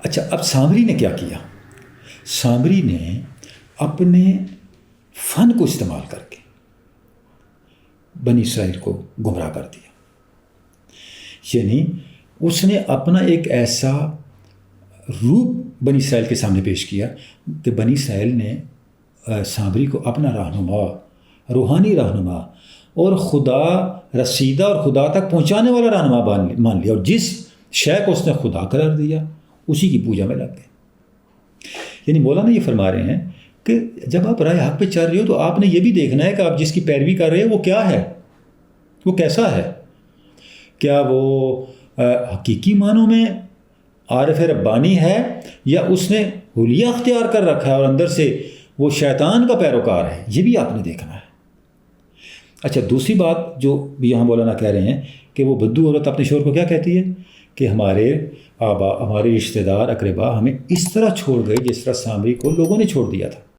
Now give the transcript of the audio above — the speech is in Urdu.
اچھا، اب سامری نے کیا کیا؟ سامری نے اپنے فن کو استعمال کر کے بنی اسرائیل کو گمراہ کر دیا. یعنی اس نے اپنا ایک ایسا روپ بنی اسرائیل کے سامنے پیش کیا کہ بنی اسرائیل نے سامری کو اپنا رہنما، روحانی رہنما اور خدا رسیدہ اور خدا تک پہنچانے والا رہنما مان لیا، اور جس شے کو اس نے خدا قرار دیا اسی کی پوجا میں لگ گئے. یعنی مولانا یہ فرما رہے ہیں کہ جب آپ راہ حق پہ چل رہے ہو تو آپ نے یہ بھی دیکھنا ہے کہ آپ جس کی پیروی کر رہے ہیں وہ کیا ہے، وہ کیسا ہے. کیا وہ حقیقی معنوں میں عارف ربانی ہے، یا اس نے حلیہ اختیار کر رکھا ہے اور اندر سے وہ شیطان کا پیروکار ہے؟ یہ بھی آپ نے دیکھنا ہے. اچھا، دوسری بات جو یہاں مولانا کہہ رہے ہیں کہ وہ بدو عورت اپنے شوہر کو کیا کہتی ہے کہ ہمارے آبا، ہمارے رشتہ دار، اقربا ہمیں اس طرح چھوڑ گئے جس طرح سامری کو لوگوں نے چھوڑ دیا تھا.